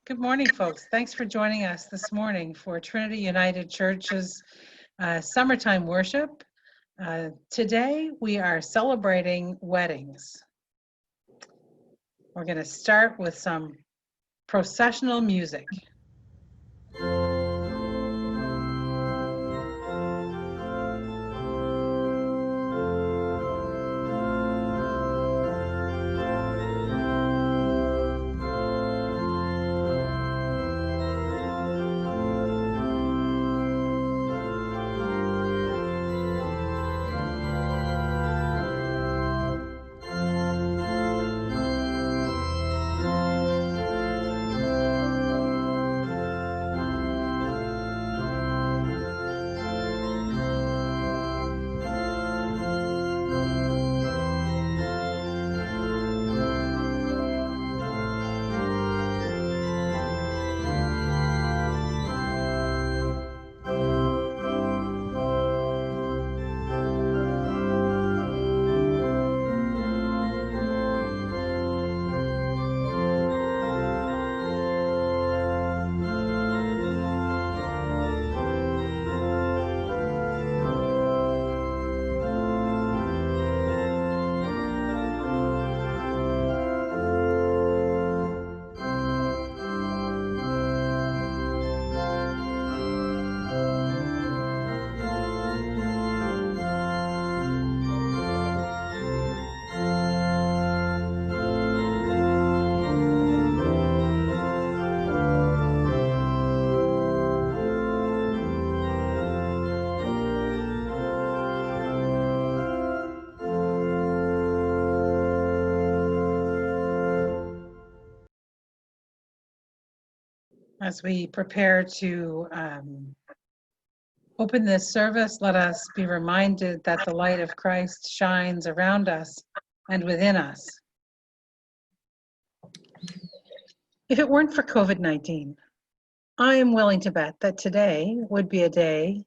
Good morning, folks. Thanks for joining us this morning for Trinity United Church's summertime worship. Today, we are celebrating weddings. We're going to start with some processional music. As we prepare to open this service, let us be reminded that the light of Christ shines around us and within us. If it weren't for COVID-19, I am willing to bet that today would be a day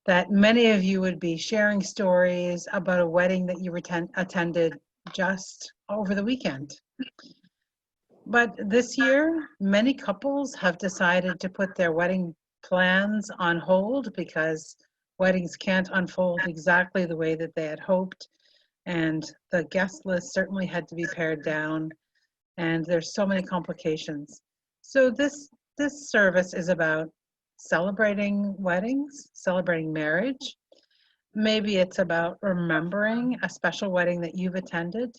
that many of you would be sharing stories about a wedding that you attended just over the weekend. But this year, many couples have decided to put their wedding plans on hold because weddings can't unfold exactly the way that they had hoped. And the guest list certainly had to be pared down. And there's so many complications. So this service is about celebrating weddings, celebrating marriage. Maybe it's about remembering a special wedding that you've attended.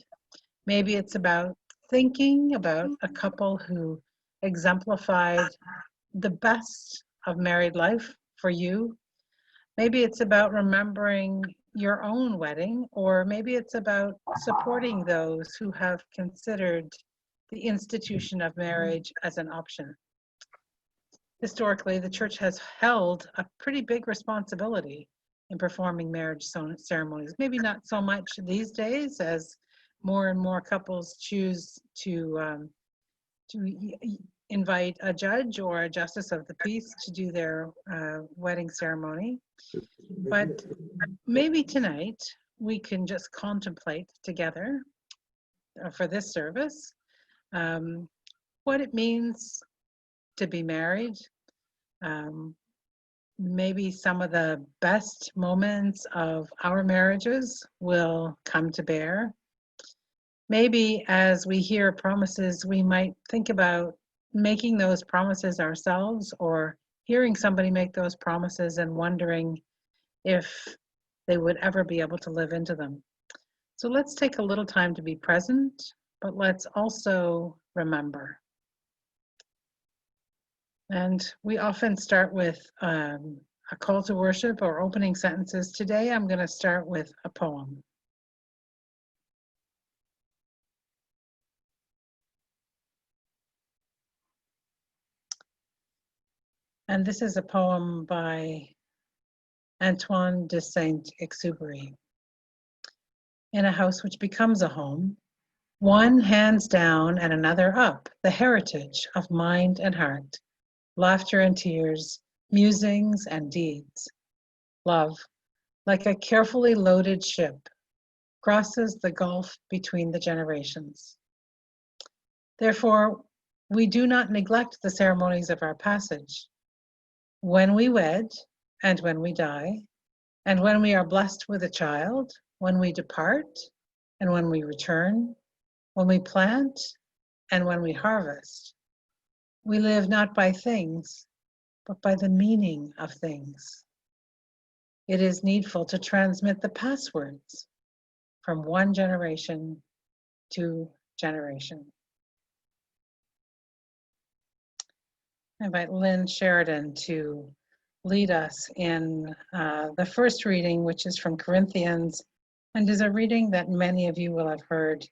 Maybe it's about thinking about a couple who exemplified the best of married life for you. Maybe it's about remembering your own wedding, or maybe it's about supporting those who have considered the institution of marriage as an option. Historically, the church has held a pretty big responsibility in performing marriage ceremonies. Maybe not so much these days as more and more couples choose to invite a judge or a justice of the peace to do their wedding ceremony. But maybe tonight we can just contemplate together for this service what it means to be married. Maybe some of the best moments of our marriages will come to bear. Maybe as we hear promises, we might think about making those promises ourselves, or hearing somebody make those promises and wondering if they would ever be able to live into them. So let's take a little time to be present, but let's also remember. And we often start with a call to worship or opening sentences. Today I'm going to start with a poem. And this is a poem by Antoine de Saint-Exupéry. In a house which becomes a home, one hands down and another up the heritage of mind and heart, laughter and tears, musings and deeds. Love, like a carefully loaded ship, crosses the gulf between the generations. Therefore, We do not neglect the ceremonies of our passage. When we wed, and when we die, and when we are blessed with a child, when we depart, and when we return, when we plant, and when we harvest, we live not by things, but by the meaning of things. It is needful to transmit the passwords from one generation to generation. I invite Lynn Sheridan to lead us in the first reading, which is from Corinthians, and is a reading that many of you will have heard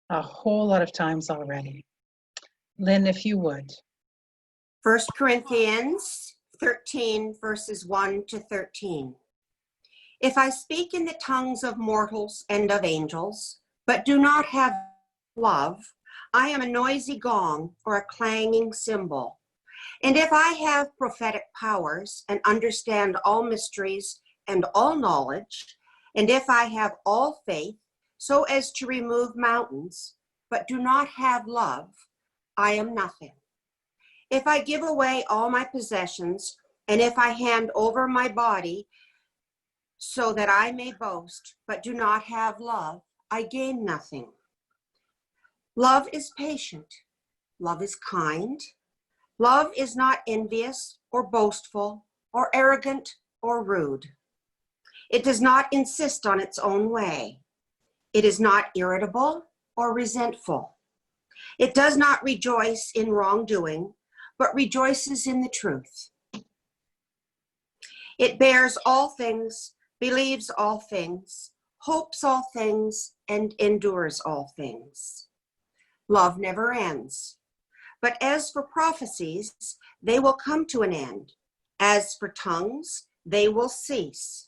a whole lot of times already. Lynn, if you would. 1 Corinthians 13, verses 1 to 13. If I speak in the tongues of mortals and of angels, but do not have love, I am a noisy gong or a clanging cymbal. And if I have prophetic powers and understand all mysteries and all knowledge, and if I have all faith so as to remove mountains, but do not have love, I am nothing. If I give away all my possessions, and if I hand over my body so that I may boast, but do not have love, I gain nothing. Love is patient. Love is kind. Love is not envious or boastful or arrogant or rude. It does not insist on its own way. It is not irritable or resentful. It does not rejoice in wrongdoing, but rejoices in the truth. It bears all things, believes all things, hopes all things, and endures all things. Love never ends. But as for prophecies, they will come to an end. As for tongues, they will cease.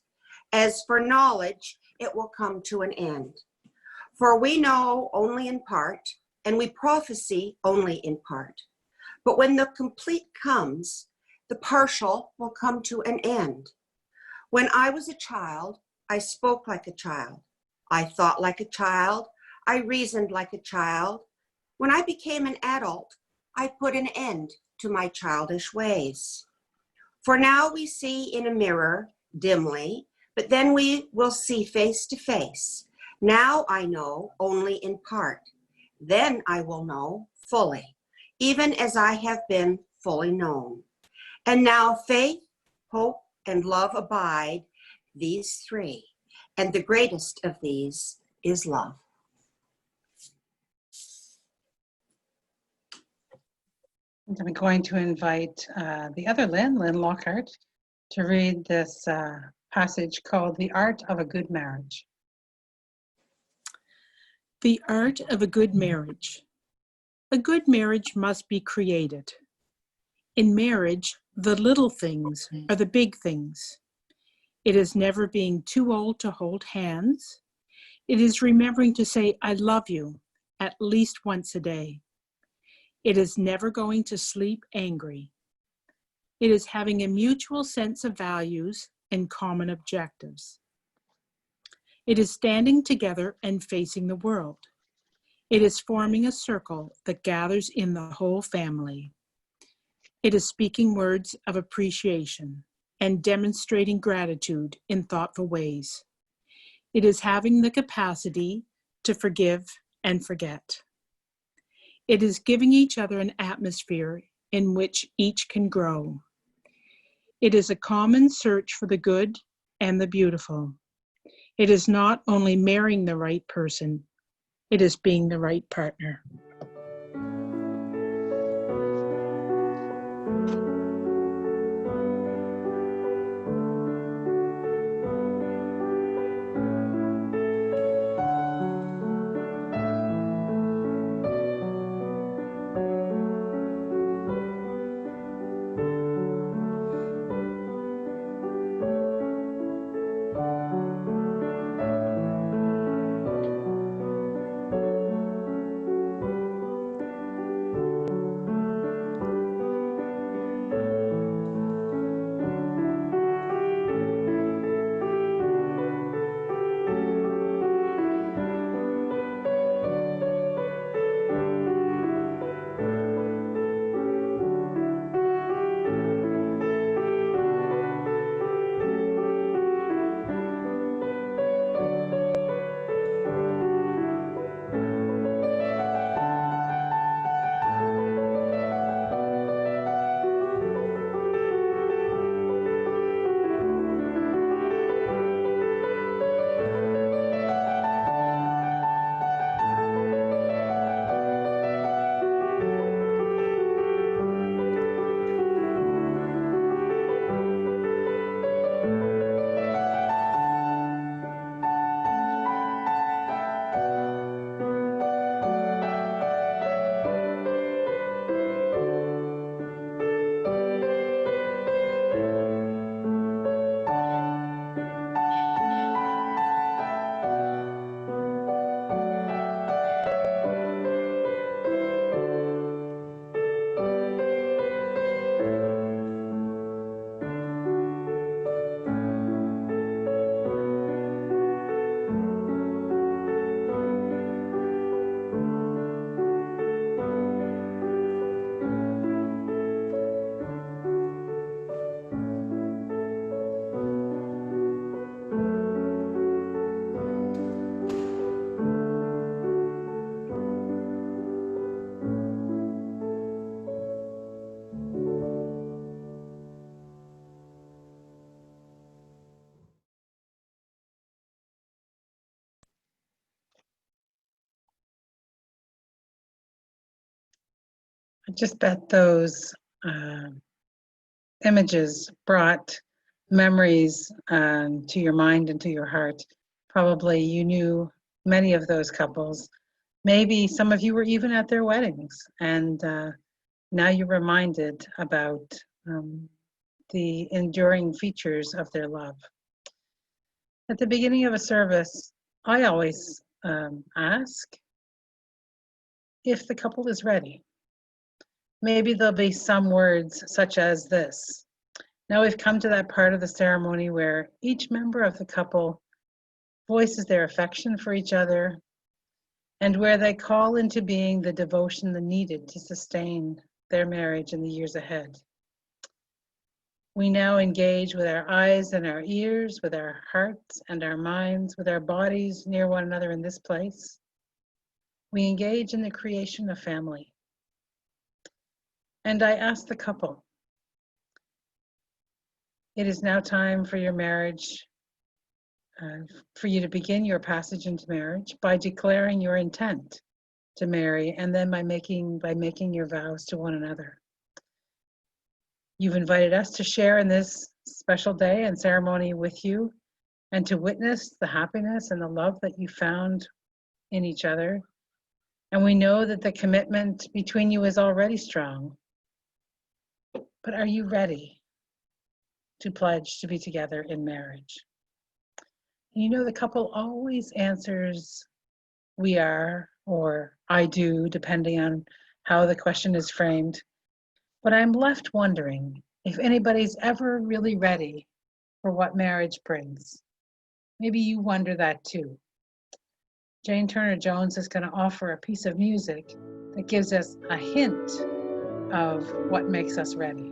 As for knowledge, it will come to an end. For we know only in part, and we prophesy only in part. But when the complete comes, the partial will come to an end. When I was a child, I spoke like a child. I thought like a child. I reasoned like a child. When I became an adult, I put an end to my childish ways. For now we see in a mirror dimly, but then we will see face to face. Now I know only in part. Then I will know fully, even as I have been fully known. And now faith, hope, and love abide, these three. And the greatest of these is love. I'm going to invite the other Lynn Lockhart, to read this passage called The Art of a Good Marriage. The art of a good marriage. A good marriage must be created. In marriage, the little things are the big things. It is never being too old to hold hands. It is remembering to say, I love you, at least once a day. It is never going to sleep angry. It is having a mutual sense of values and common objectives. It is standing together and facing the world. It is forming a circle that gathers in the whole family. It is speaking words of appreciation and demonstrating gratitude in thoughtful ways. It is having the capacity to forgive and forget. It is giving each other an atmosphere in which each can grow. It is a common search for the good and the beautiful. It is not only marrying the right person, it is being the right partner. just bet those images brought memories to your mind and to your heart. Probably you knew many of those couples. Maybe some of you were even at their weddings, and now you're reminded about the enduring features of their love. At the beginning of a service, I always ask if the couple is ready. Maybe there'll be some words such as this. Now we've come to that part of the ceremony where each member of the couple voices their affection for each other and where they call into being the devotion needed to sustain their marriage in the years ahead. We now engage with our eyes and our ears, with our hearts and our minds, with our bodies near one another in this place. We engage in the creation of family. And I ask the couple, it is now time for your marriage, for you to begin your passage into marriage by declaring your intent to marry, and then by making your vows to one another. You've invited us to share in this special day and ceremony with you, and to witness the happiness and the love that you found in each other. And we know that the commitment between you is already strong. But are you ready to pledge to be together in marriage? You know, the couple always answers, we are, or I do, depending on how the question is framed. But I'm left wondering if anybody's ever really ready for what marriage brings. Maybe you wonder that too. Jane Turner Jones is going to offer a piece of music that gives us a hint of what makes us ready.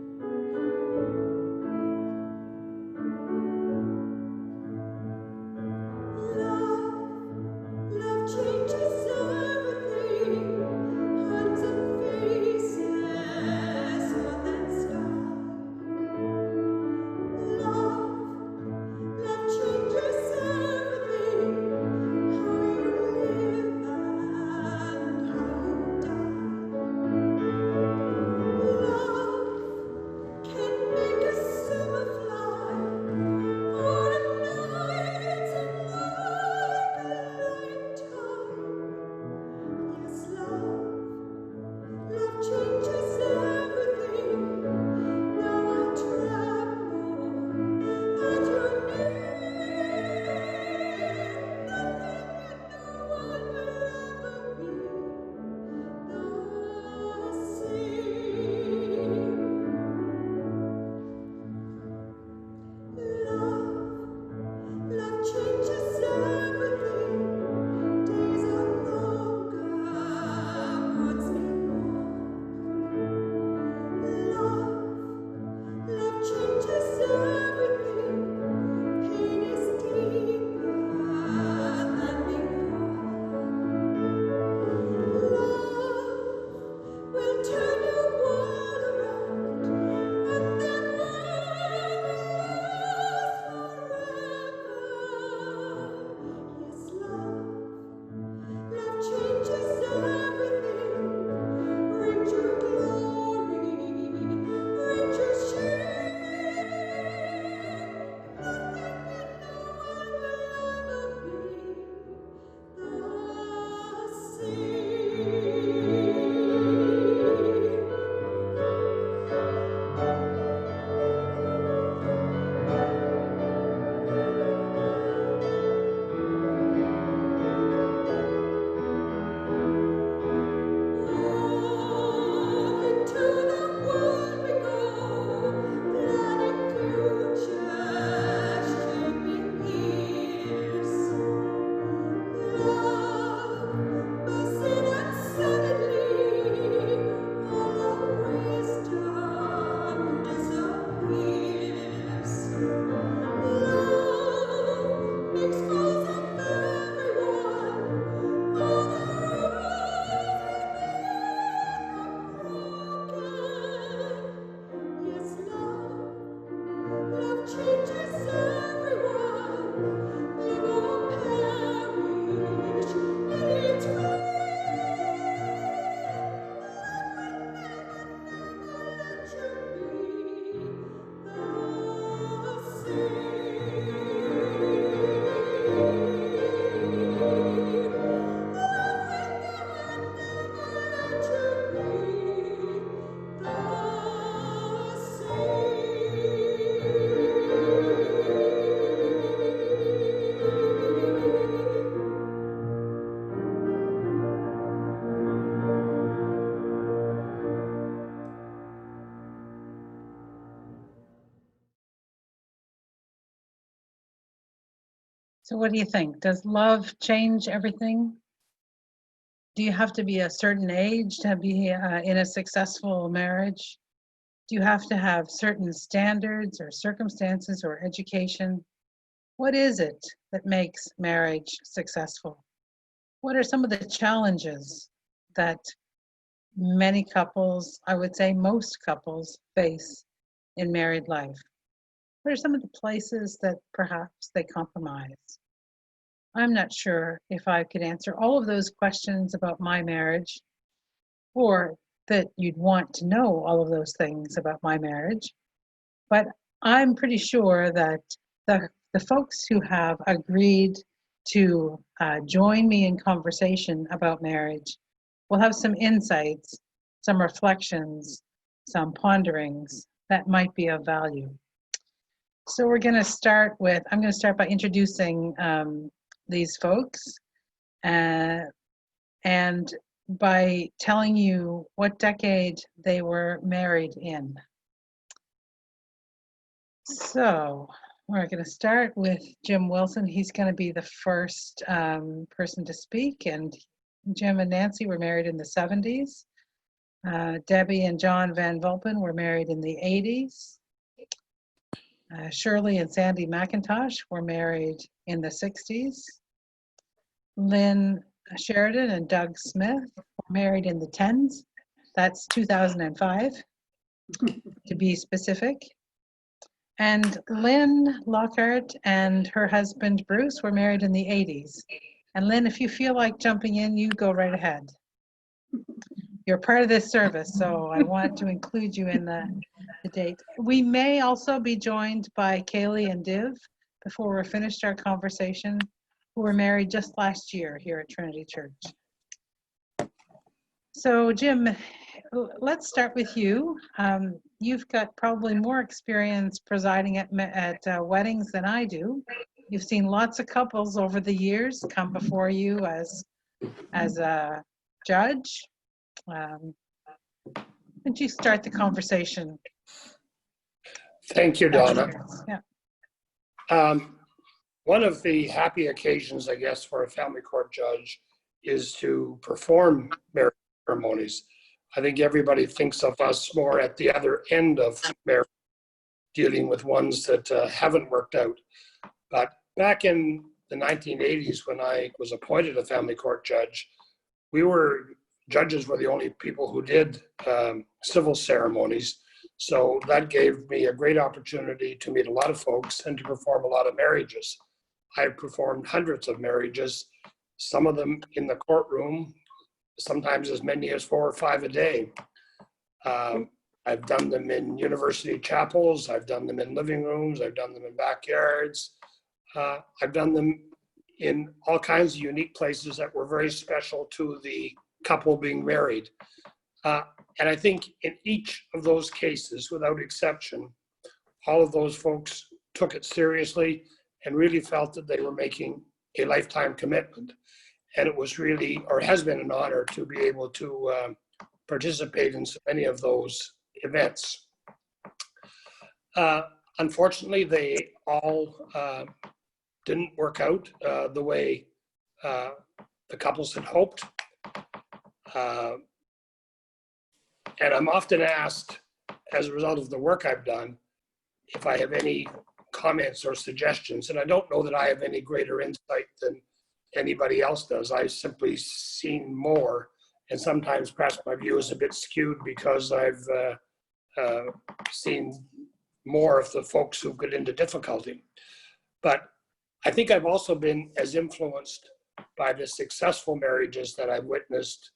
So what do you think? Does love change everything? Do you have to be a certain age to be in a successful marriage? Do you have to have certain standards or circumstances or education? What is it that makes marriage successful? What are some of the challenges that many couples, I would say most couples, face in married life? What are some of the places that perhaps they compromise? I'm not sure if I could answer all of those questions about my marriage, or that you'd want to know all of those things about my marriage, but I'm pretty sure that the folks who have agreed to join me in conversation about marriage will have some insights, some reflections, some ponderings that might be of value. So I'm going to start by introducing these folks and by telling you what decade they were married in. So we're going to start with Jim Wilson. He's going to be the first person to speak, and Jim and Nancy were married in the 70s. Debbie and John Van Vulpen were married in the 80s. Shirley and Sandy McIntosh were married in the 60s. Lynn Sheridan and Doug Smith were married in the 10s. That's 2005, to be specific. And Lynn Lockhart and her husband Bruce were married in the 80s. And Lynn, if you feel like jumping in, you go right ahead. You're part of this service, so I want to include you in the date. We may also be joined by Kaylee and Div before we're finished our conversation, who were married just last year here at Trinity Church. So Jim, let's start with you. You've got probably more experience presiding at weddings than I do. You've seen lots of couples over the years come before you as a judge. Would you start the conversation? Thank you, Donna. Yeah. One of the happy occasions, I guess, for a family court judge is to perform marriage ceremonies. I think everybody thinks of us more at the other end of marriage, dealing with ones that haven't worked out. But back in the 1980s, when I was appointed a family court judge, judges were the only people who did civil ceremonies. So that gave me a great opportunity to meet a lot of folks and to perform a lot of marriages. I performed hundreds of marriages, some of them in the courtroom, sometimes as many as 4 or 5 a day. I've done them in university chapels, I've done them in living rooms, I've done them in backyards. I've done them in all kinds of unique places that were very special to the couple being married. And I think in each of those cases, without exception, all of those folks took it seriously and really felt that they were making a lifetime commitment. And it was really, or has been, an honor to be able to participate in so many of those events. Unfortunately, they all didn't work out the way the couples had hoped. And I'm often asked, as a result of the work I've done, if I have any comments or suggestions. And I don't know that I have any greater insight than anybody else does. I've simply seen more, and sometimes perhaps my view is a bit skewed because I've seen more of the folks who get into difficulty. But I think I've also been as influenced by the successful marriages that I've witnessed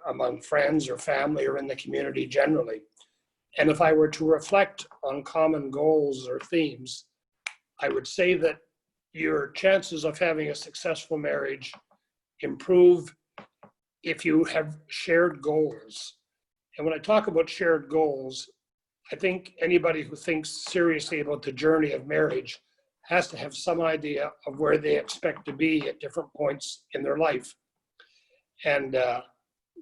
among friends or family or in the community generally. And if I were to reflect on common goals or themes, I would say that your chances of having a successful marriage improve if you have shared goals. And when I talk about shared goals, I think anybody who thinks seriously about the journey of marriage has to have some idea of where they expect to be at different points in their life. And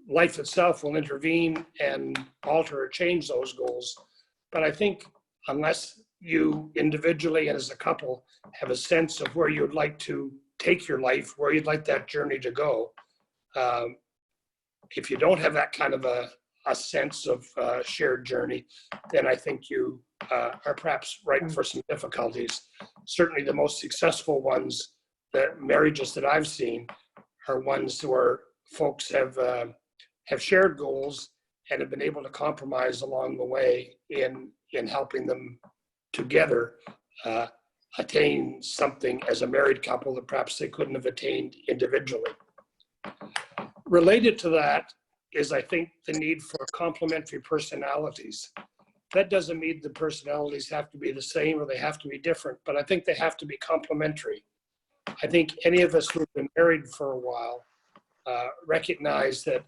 life itself will intervene and alter or change those goals. But I think unless you individually and as a couple have a sense of where you'd like to take your life, where you'd like that journey to go, if you don't have that kind of a sense of shared journey, then I think you are perhaps ripe for some difficulties. Certainly the most successful ones, the marriages that I've seen, are ones where folks have shared goals and have been able to compromise along the way in helping them together attain something as a married couple that perhaps they couldn't have attained individually. Related to that is, I think, the need for complementary personalities. That doesn't mean the personalities have to be the same or they have to be different, but I think they have to be complementary. I think any of us who've been married for a while recognize that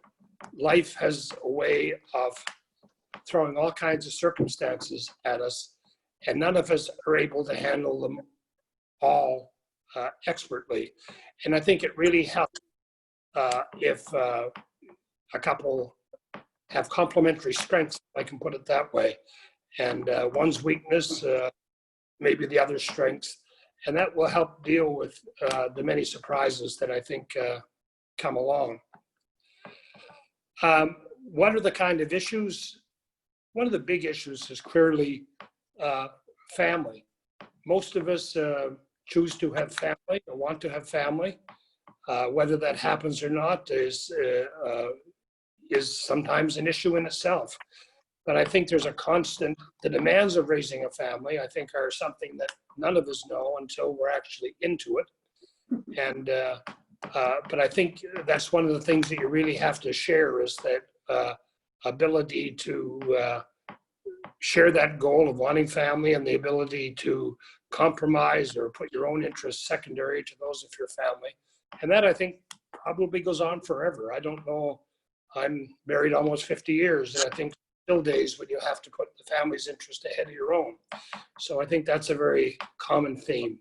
life has a way of throwing all kinds of circumstances at us, and none of us are able to handle them all expertly. And I think it really helps if a couple have complementary strengths, if I can put it that way. And one's weakness, maybe the other's strengths, and that will help deal with the many surprises that I think come along. What are the kind of issues? One of the big issues is clearly family. Most of us choose to have family or want to have family. Whether that happens or not is sometimes an issue in itself. But I think there's a constant, the demands of raising a family, I think, are something that none of us know until we're actually into it. And but I think that's one of the things that you really have to share, is that ability to share that goal of wanting family and the ability to compromise or put your own interests secondary to those of your family. And that, I think, probably goes on forever. I don't know. I'm married almost 50 years, and I think still days when you have to put the family's interest ahead of your own. So I think that's a very common theme.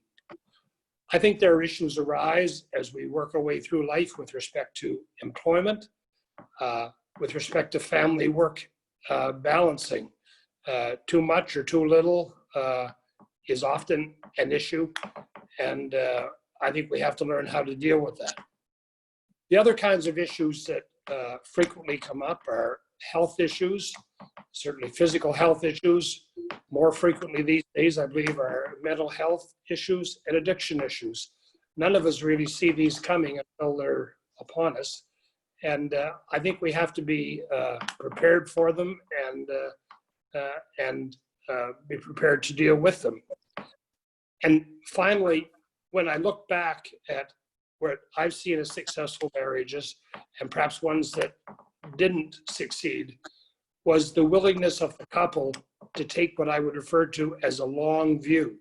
I think there are issues arise as we work our way through life with respect to employment, with respect to family work balancing. Too much or too little is often an issue, and I think we have to learn how to deal with that. The other kinds of issues that frequently come up are health issues, certainly physical health issues. More frequently these days, I believe, are mental health issues and addiction issues. None of us really see these coming until they're upon us. And I think we have to be prepared for them and be prepared to deal with them. And finally, when I look back at what I've seen as successful marriages, and perhaps ones that didn't succeed, was the willingness of the couple to take what I would refer to as a long view.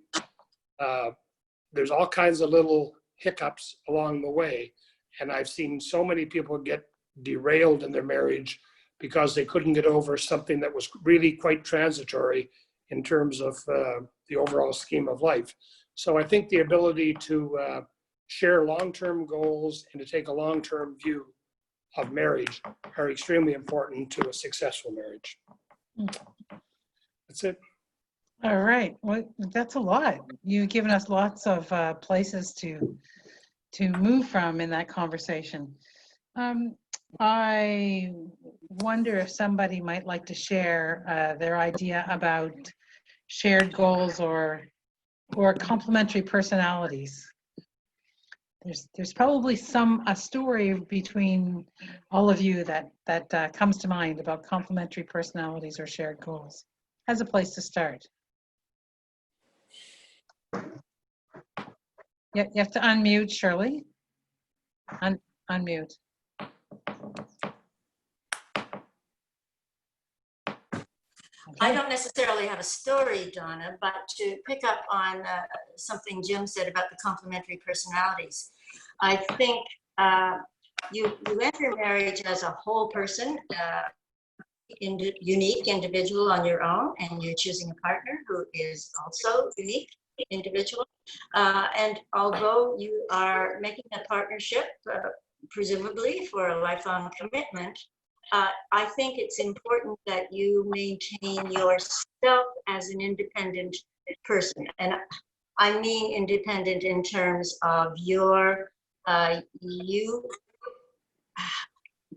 There's all kinds of little hiccups along the way, and I've seen so many people get derailed in their marriage because they couldn't get over something that was really quite transitory in terms of the overall scheme of life. So I think the ability to share long-term goals and to take a long-term view of marriage are extremely important to a successful marriage. That's it. All right. Well, that's a lot. You've given us lots of places to move from in that conversation. I wonder if somebody might like to share their idea about shared goals or complementary personalities. There's probably a story between all of you that comes to mind about complementary personalities or shared goals as a place to start. Yeah, you have to unmute, Shirley. Unmute. I Okay. don't necessarily have a story, Donna, but to pick up on something Jim said about the complementary personalities, I think you enter marriage as a whole person, unique individual on your own, and you're choosing a partner who is also unique individual. And although you are making a partnership, presumably for a lifelong commitment, I think it's important that you maintain yourself as an independent person. And I mean independent in terms of you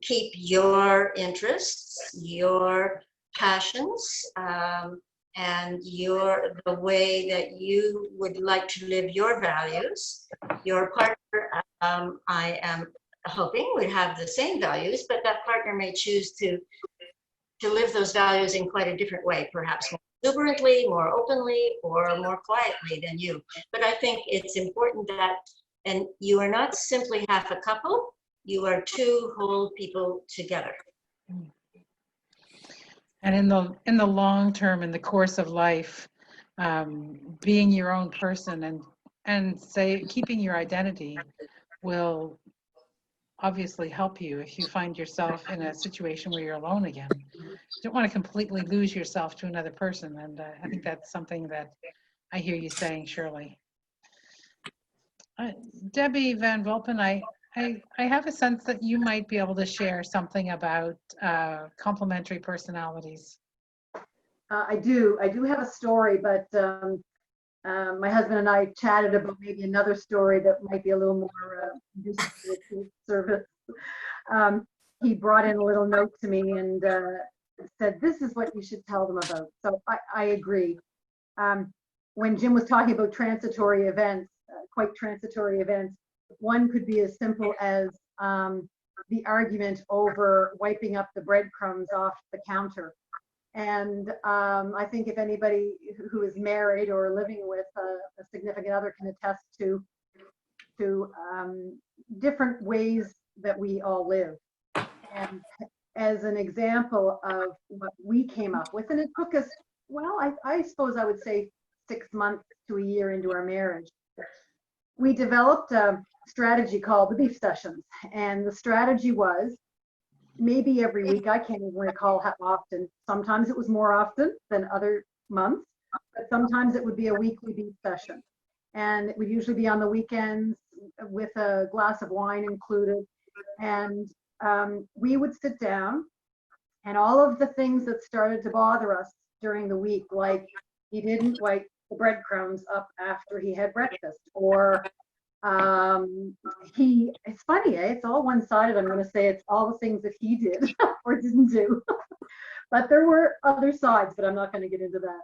keep your interests, your passions, and the way that you would like to live your values. Your partner, I am hoping, would have the same values, but that partner may choose to live those values in quite a different way, perhaps more exuberantly, more openly, or more quietly than you. But I think it's important that, and you are not simply half a couple, you are two whole people together. And in the long term, in the course of life, being your own person and keeping your identity will obviously help you if you find yourself in a situation where you're alone again. You don't want to completely lose yourself to another person, and I think that's something that I hear you saying, Shirley. Debbie Van Vulpen, I have a sense that you might be able to share something about complementary personalities. I do have a story, but my husband and I chatted about maybe another story that might be a little more conducive to service. He brought in a little note to me and said, "This is what you should tell them about." So I agree. When Jim was talking about transitory events, quite transitory events, one could be as simple as the argument over wiping up the breadcrumbs off the counter. And I think if anybody who is married or living with a significant other can attest to different ways that we all live. And as an example of what we came up with, and it took us, well, I suppose I would say 6 months to a year into our marriage, we developed a strategy called the beef sessions. And the strategy was maybe every week, I can't even recall how often. Sometimes it was more often than other months, but sometimes it would be a weekly beef session. And it would usually be on the weekends with a glass of wine included. And we would sit down, and all of the things that started to bother us during the week, like he didn't wipe the breadcrumbs up after he had breakfast, or it's funny, it's all one-sided. I'm going to say it's all the things that he did or didn't do. But there were other sides, but I'm not going to get into that.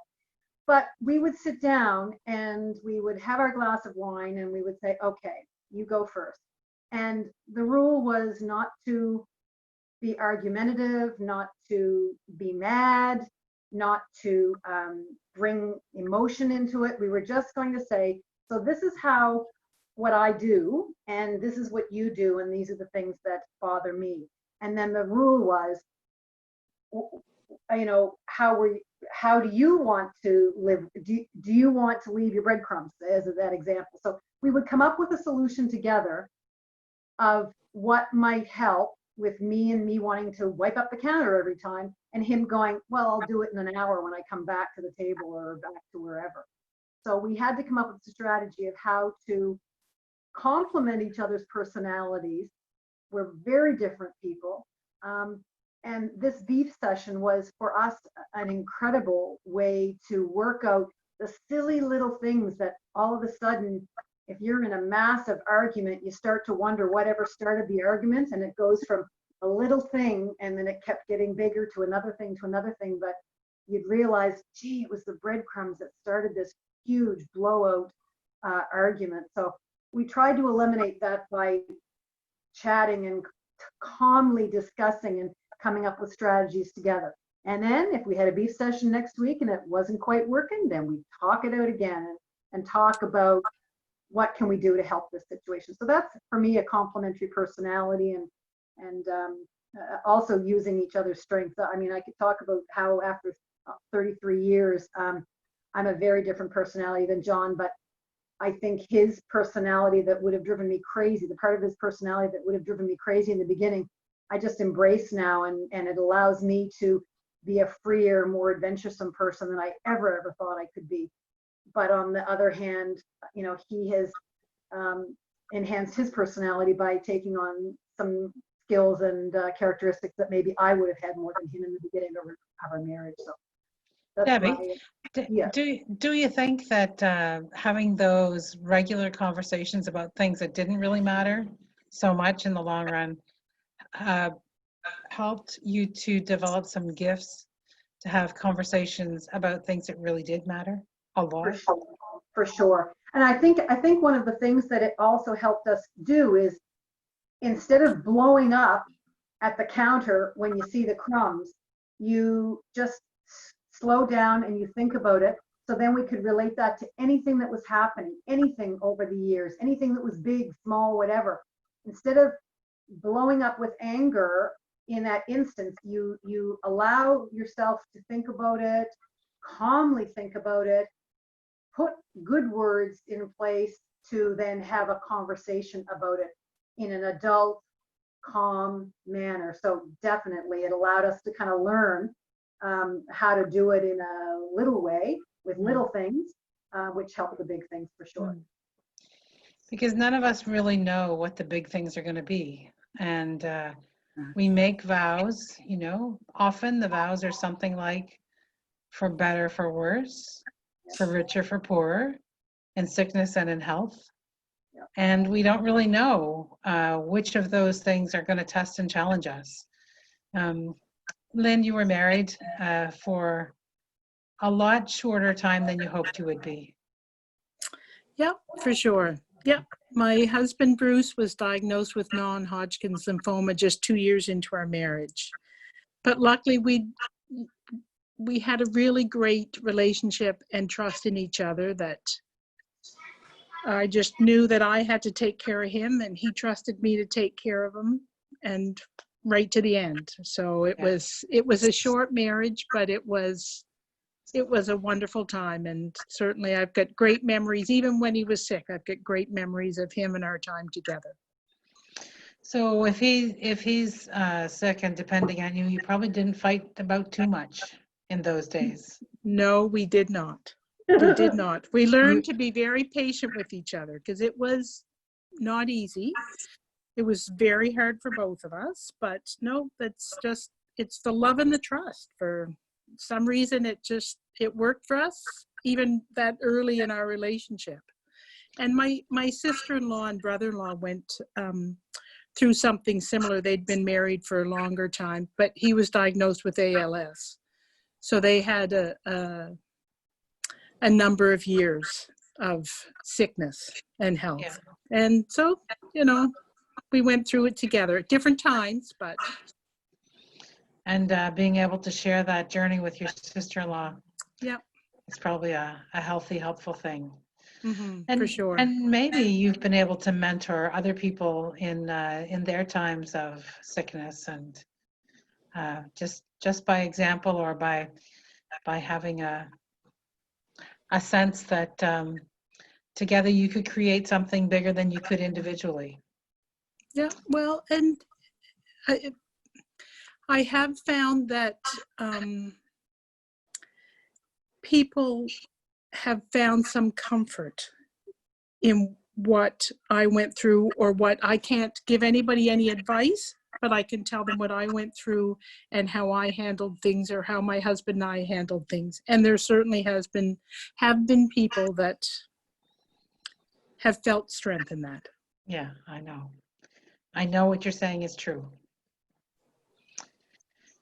But we would sit down and we would have our glass of wine and we would say, okay, you go first. And the rule was not to be argumentative, not to be mad, not to bring emotion into it. We were just going to say, so this is what I do, and this is what you do, and these are the things that bother me. And then the rule was, how do you want to live? Do you want to leave your breadcrumbs, as that example? So we would come up with a solution together of what might help with me wanting to wipe up the counter every time, and him going, well, I'll do it in an hour when I come back to the table or back to wherever. So we had to come up with a strategy of how to complement each other's personalities. We're very different people. And this beef session was for us an incredible way to work out the silly little things that all of a sudden, if you're in a massive argument, you start to wonder whatever started the argument, and it goes from a little thing and then it kept getting bigger to another thing to another thing. But you'd realize, gee, it was the breadcrumbs that started this huge blowout argument. So we tried to eliminate that by chatting and calmly discussing and coming up with strategies together. And then if we had a beef session next week and it wasn't quite working, then we talk it out again and talk about what can we do to help this situation. So that's, for me, a complementary personality, and also using each other's strengths. I mean, I could talk about how after 33 years. I'm a very different personality than John, but I think his personality that would have driven me crazy, the part of his personality that would have driven me crazy in the beginning, I just embrace now, and it allows me to be a freer, more adventuresome person than I ever thought I could be. But on the other hand, you know, he has enhanced his personality by taking on some skills and characteristics that maybe I would have had more than him in the beginning of our marriage. So that's Debbie, yeah. do you think that having those regular conversations about things that didn't really matter so much in the long run helped you to develop some gifts to have conversations about things that really did matter a lot? For sure. And I think one of the things that it also helped us do is, instead of blowing up at the counter when you see the crumbs, you just slow down and you think about it. So then we could relate that to anything that was happening, anything over the years, anything that was big, small, whatever. Instead of blowing up with anger in that instance, you allow yourself to think about it, calmly think about it, put good words in place to then have a conversation about it in an adult, calm manner. So definitely it allowed us to kind of learn how to do it in a little way with little things, which help the big things for sure. Because none of us really know what the big things are going to be. And we make vows, you know, often the vows are something like for better, for worse, for richer, for poorer, in sickness and in health. And we don't really know which of those things are going to test and challenge us. Lynn, you were married for a lot shorter time than you hoped you would be. Yep, for sure. Yep. My husband, Bruce, was diagnosed with non-Hodgkin's lymphoma just 2 years into our marriage. But luckily, we had a really great relationship and trust in each other that I just knew that I had to take care of him and he trusted me to take care of him, and right to the end. So it was a short marriage, but it was a wonderful time, and certainly I've got great memories. Even when he was sick, I've got great memories of him and our time together. So if he's sick and depending on you, you probably didn't fight about too much in those days. No, we did not. We did not. We learned to be very patient with each other because it was not easy. It was very hard for both of us, but no, it's the love and the trust. For some reason, it worked for us, even that early in our relationship. And my sister-in-law and brother-in-law went through something similar. They'd been married for a longer time, but he was diagnosed with ALS. So they had a number of years of sickness and health. Yeah. And so, you know, we went through it together at different times, but. And being able to share that journey with your sister-in-law. Yeah. It's probably a healthy, helpful thing. Mm-hmm, for sure. And maybe you've been able to mentor other people in their times of sickness, and just by example, or by having a sense that together you could create something bigger than you could individually. Yeah, well, and I have found that people have found some comfort in what I went through, or what I can't give anybody any advice, but I can tell them what I went through and how I handled things, or how my husband and I handled things. And there certainly have been people that have felt strength in that. Yeah, I know. I know what you're saying is true.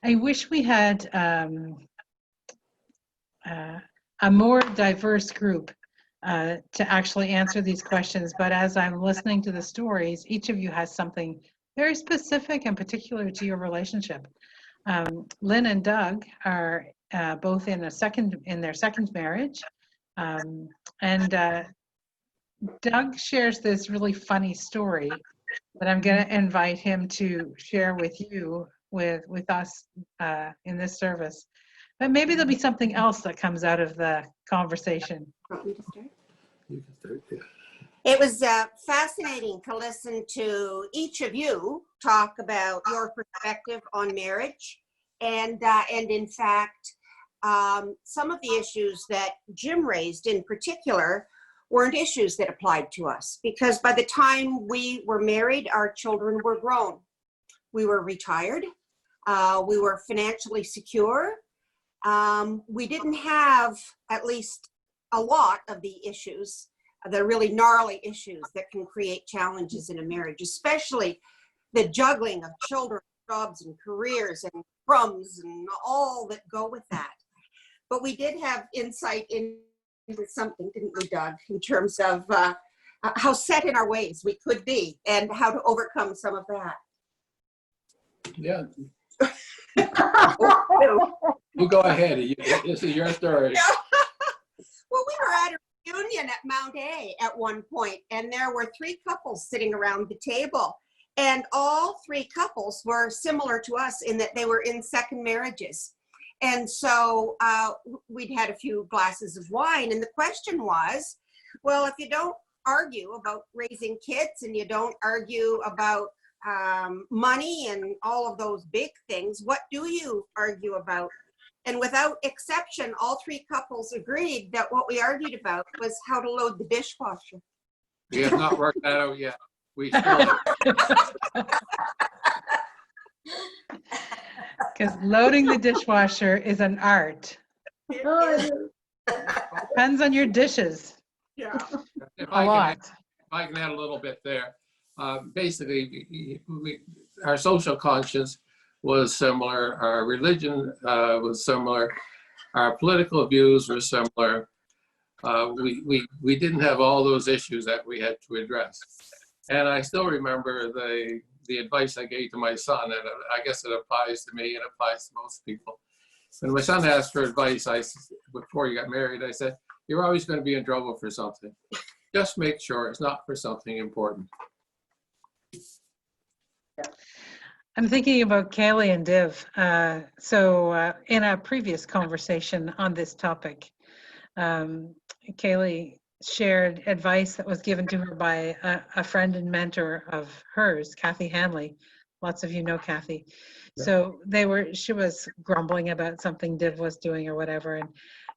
I wish we had a more diverse group to actually answer these questions, but as I'm listening to the stories, each of you has something very specific and particular to your relationship. Lynn and Doug are both in their second marriage, and Doug shares this really funny story that I'm going to invite him to share with you, with us in this service. But maybe there'll be something else that comes out of the conversation. Want me to start? You can start, yeah. It was fascinating to listen to each of you talk about your perspective on marriage. And in fact, some of the issues that Jim raised in particular weren't issues that applied to us, because by the time we were married, our children were grown. We were retired. We were financially secure. We didn't have, at least a lot of the issues, the really gnarly issues that can create challenges in a marriage, especially the juggling of children, jobs, and careers, and crumbs, and all that go with that. But we did have insight into something, didn't we, Doug, in terms of how set in our ways we could be and how to overcome some of that. Yeah, you go ahead. This is your story. Well, we were at a reunion at Mount A at one point, and there were 3 couples sitting around the table. And all 3 couples were similar to us in that they were in second marriages. And so we'd had a few glasses of wine, and the question was, well, if you don't argue about raising kids and you don't argue about money and all of those big things, what do you argue about? And without exception, all 3 couples agreed that what we argued about was how to load the dishwasher. We have not worked that out yet. We still Because loading the dishwasher is an art. Oh, Depends on your dishes Yeah. if a lot. I can add a little bit there. Basically, our social conscience was similar. Our religion was similar. Our political views were similar. We didn't have all those issues that we had to address. And I still remember the advice I gave to my son, and I guess it applies to me and applies to most people. When my son asked for advice, before he got married, I said, "You're always going to be in trouble for something. Just make sure it's not for something important." I'm thinking about Kaylee and Div. In a previous conversation on this topic, Kaylee shared advice that was given to her by a friend and mentor of hers, Kathy Hanley. Lots of you know Kathy. Yeah. So she was grumbling about something Div was doing or whatever.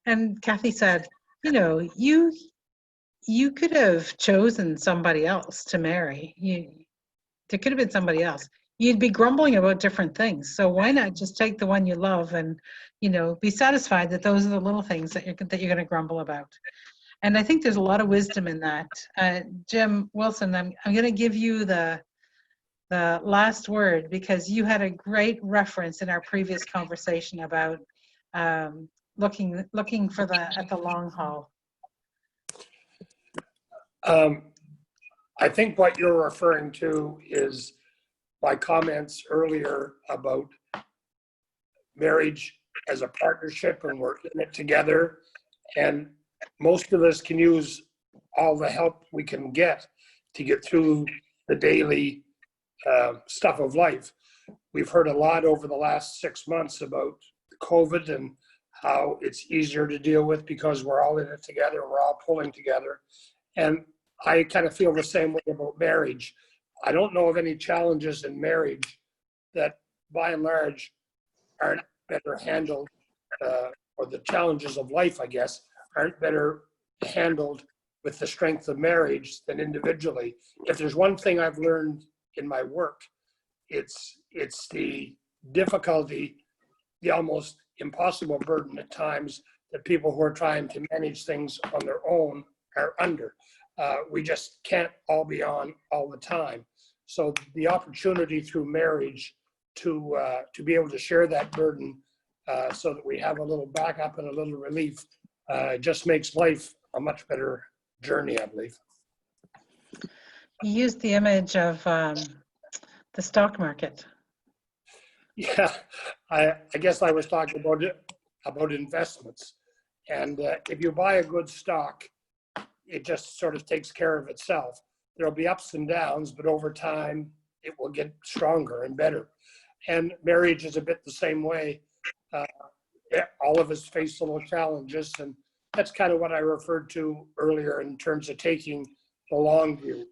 And Kathy said, you know, you could have chosen somebody else to marry. There could have been somebody else. You'd be grumbling about different things. So why not just take the one you love and, you know, be satisfied that those are the little things that you're going to grumble about. And I think there's a lot of wisdom in that. Jim Wilson, I'm going to give you the last word, because you had a great reference in our previous conversation about looking at the long haul. I think what you're referring to is my comments earlier about marriage as a partnership, and we're in it together. And most of us can use all the help we can get to get through the daily stuff of life. We've heard a lot over the last 6 months about COVID and how it's easier to deal with because we're all in it together, we're all pulling together. And I kind of feel the same way about marriage. I don't know of any challenges in marriage that by and large aren't better handled, or the challenges of life, I guess, aren't better handled with the strength of marriage than individually. If there's one thing I've learned in my work, it's the difficulty, the almost impossible burden at times that people who are trying to manage things on their own are under. We just can't all be on all the time. So the opportunity through marriage to be able to share that burden so that we have a little backup and a little relief just makes life a much better journey, I believe. You used the image of the stock market. Yeah, I guess I was talking about investments. And if you buy a good stock, it just sort of takes care of itself. There'll be ups and downs, but over time, it will get stronger and better. And marriage is a bit the same way. all of us face little challenges, and that's kind of what I referred to earlier in terms of taking the long view.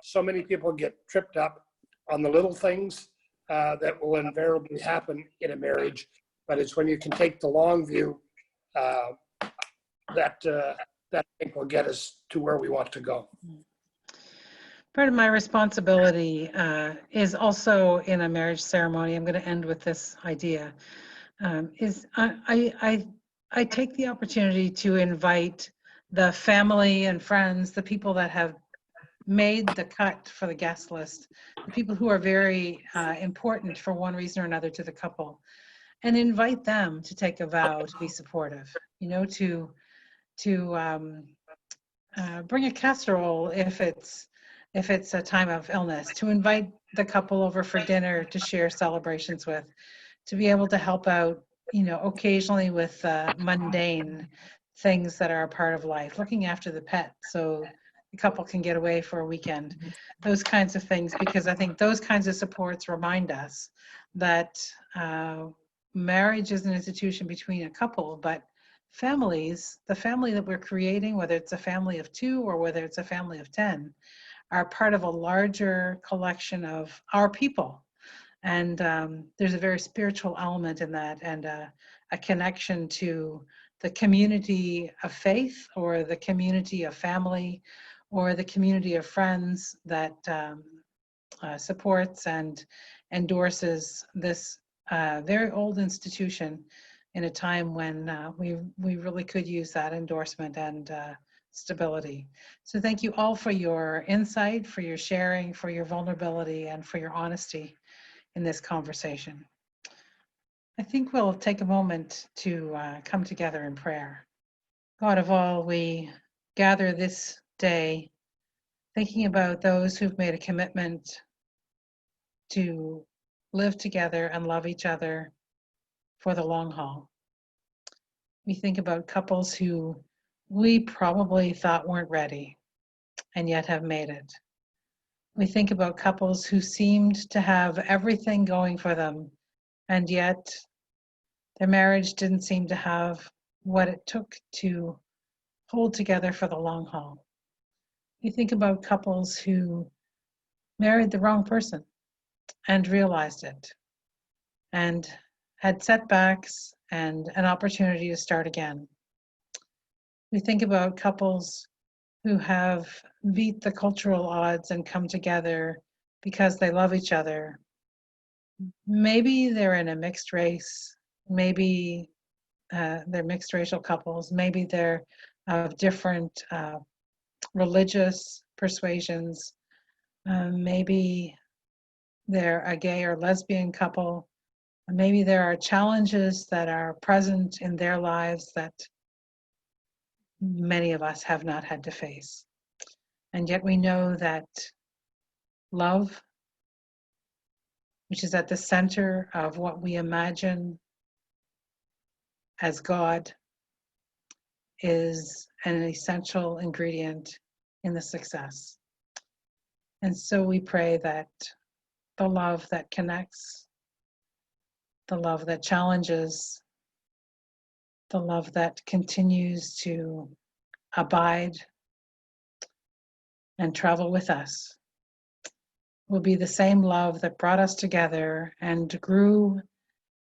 So many people get tripped up on the little things that will invariably happen in a marriage, but it's when you can take the long view that I think will get us to where we want to go. Part of my responsibility is also in a marriage ceremony. I'm going to end with this idea. Is I take the opportunity to invite the family and friends, the people that have made the cut for the guest list, the people who are very important for one reason or another to the couple, and invite them to take a vow to be supportive. You know, to bring a casserole if it's a time of illness, to invite the couple over for dinner to share celebrations with, to be able to help out, you know, occasionally with mundane things that are a part of life, looking after the pet so the couple can get away for a weekend, those kinds of things, because I think those kinds of supports remind us that marriage is an institution between a couple, but families, the family that we're creating, whether it's a family of 2 or whether it's a family of 10, are part of a larger collection of our people. And there's a very spiritual element in that, and a connection to the community of faith, or the community of family, or the community of friends that supports and endorses this very old institution in a time when we really could use that endorsement and stability. So thank you all for your insight, for your sharing, for your vulnerability, and for your honesty in this conversation. I think we'll take a moment to come together in prayer. God of all, we gather this day thinking about those who've made a commitment to live together and love each other for the long haul. We think about couples who we probably thought weren't ready and yet have made it. We think about couples who seemed to have everything going for them, and yet their marriage didn't seem to have what it took to hold together for the long haul. We think about couples who married the wrong person and realized it, and had setbacks and an opportunity to start again. We think about couples who have beat the cultural odds and come together because they love each other. Maybe they're in a mixed race, maybe they're mixed racial couples, maybe they're of different religious persuasions, maybe they're a gay or lesbian couple, maybe there are challenges that are present in their lives that many of us have not had to face. And yet we know that love, which is at the center of what we imagine as God, is an essential ingredient in the success. And so we pray that the love that connects, the love that challenges, the love that continues to abide and travel with us will be the same love that brought us together and grew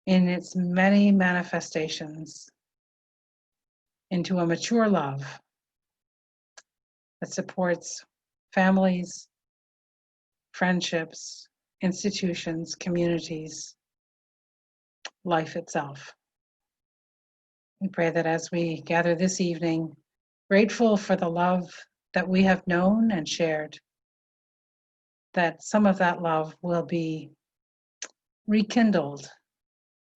in its many manifestations into a mature love that supports families, friendships, institutions, communities, life itself. We pray that as we gather this evening, grateful for the love that we have known and shared, that some of that love will be rekindled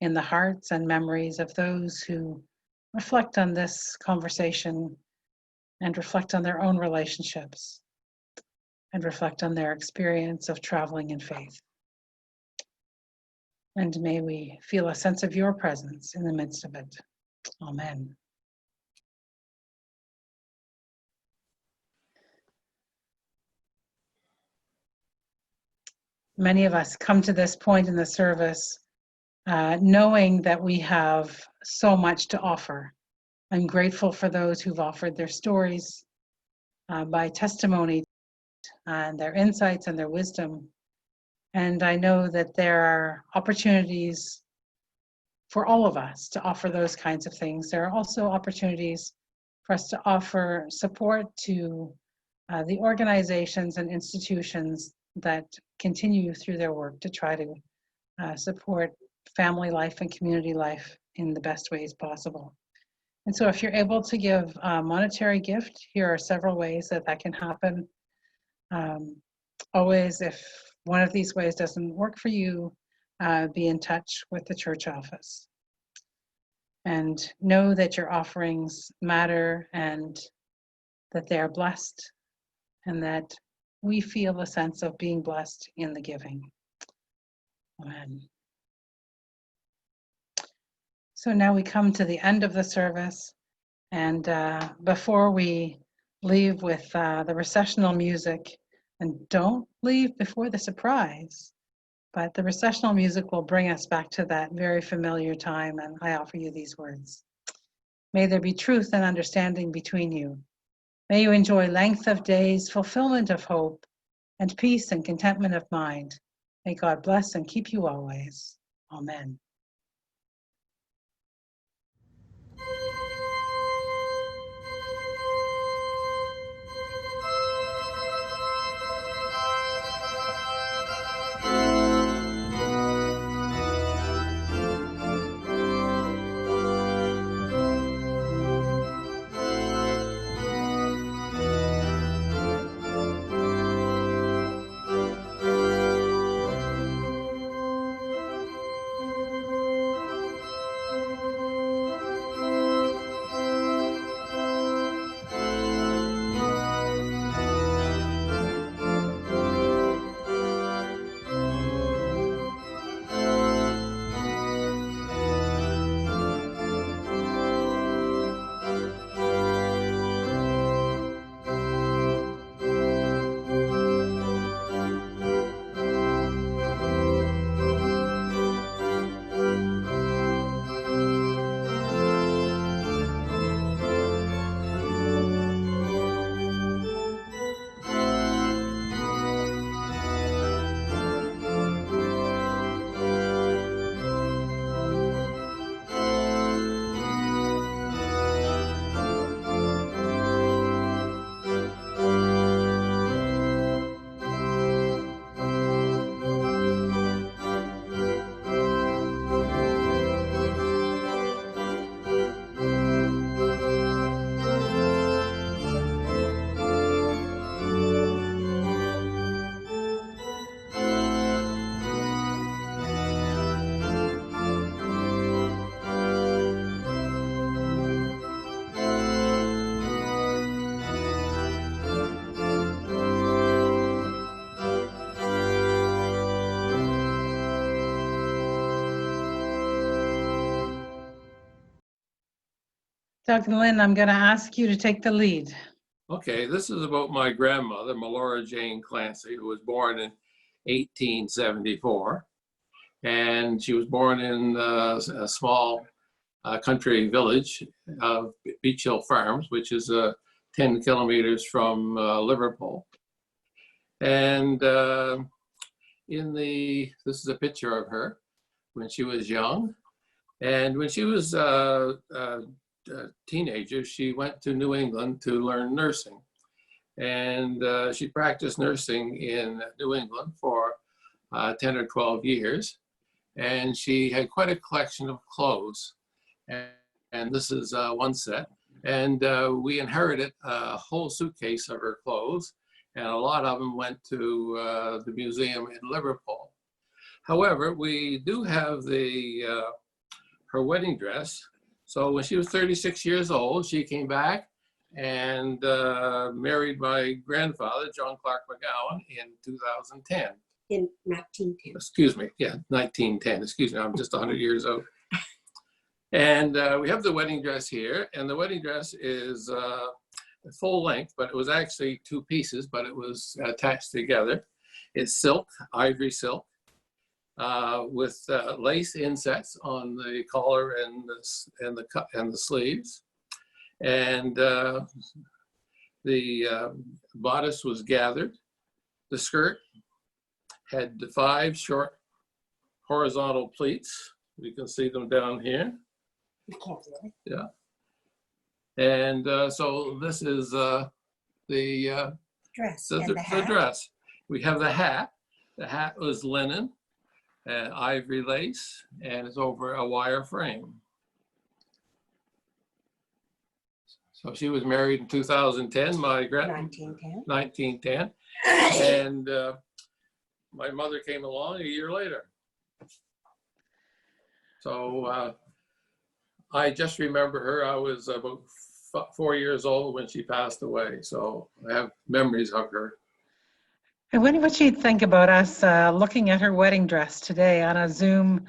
in the hearts and memories of those who reflect on this conversation and reflect on their own relationships and reflect on their experience of traveling in faith. And may we feel a sense of your presence in the midst of it. Amen. Many of us come to this point in the service knowing that we have so much to offer. I'm grateful for those who've offered their stories by testimony and their insights and their wisdom. And I know that there are opportunities for all of us to offer those kinds of things. There are also opportunities for us to offer support to the organizations and institutions that continue through their work to try to support family life and community life in the best ways possible. And so if you're able to give a monetary gift, here are several ways that that can happen. Always, if one of these ways doesn't work for you, be in touch with the church office. And know that your offerings matter and that they are blessed and that we feel a sense of being blessed in the giving. Amen. So now we come to the end of the service, and before we leave with the recessional music, and don't leave before the surprise, but the recessional music will bring us back to that very familiar time, and I offer you these words. May there be truth and understanding between you. May you enjoy length of days, fulfillment of hope, and peace and contentment of mind. May God bless and keep you always. Amen. Dr. Lynn, I'm going to ask you to take the lead. Okay, this is about my grandmother, Melora Jane Clancy, who was born in 1874. And she was born in a small country village of Beach Hill Farms, which is 10 kilometers from Liverpool. And this is a picture of her when she was young. And when she was a teenager, she went to New England to learn nursing. And she practiced nursing in New England for 10 or 12 years. And she had quite a collection of clothes. And this is one set. And we inherited a whole suitcase of her clothes. And a lot of them went to the museum in Liverpool. However, we do have her wedding dress. So when she was 36 years old, she came back and married my grandfather, John Clark McGowan, in 2010. In 1910. Excuse me, yeah, 1910. Excuse me, I'm just 100 years old. And we have the wedding dress here, and the wedding dress is full length, but it was actually 2 pieces, but it was attached together. It's silk, ivory silk, with lace insets on the collar and the sleeves, and the bodice was gathered. The skirt had 5 short horizontal pleats. You can see them down here. You can't really. Yeah. And so this is the Dress the, and the, the the hat. dress. We have the hat. The hat was linen and ivory lace, and it's over a wire frame. So she was married in 2010, 1910. 1910, and my mother came along a year later. So I just remember her. I was about 4 years old when she passed away, so I have memories of her. I wonder what she'd think about us looking at her wedding dress today on a Zoom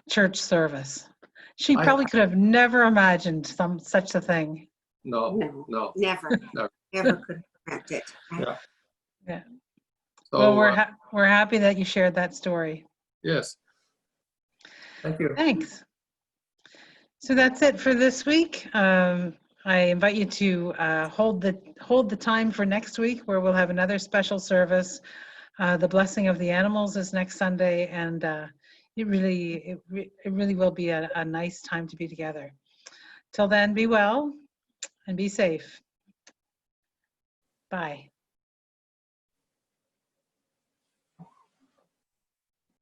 church service. She I- probably could have never imagined such a thing. No, No. no. Never, No. never could have dreamt it. Yeah. Yeah. So, Well, we're happy that you shared that story. yes. Thank you. Thanks. So that's it for this week. I invite you to hold the time for next week, where we'll have another special service. The Blessing of the Animals is next Sunday, and it really will be a nice time to be together. Till then, be well and be safe. Bye.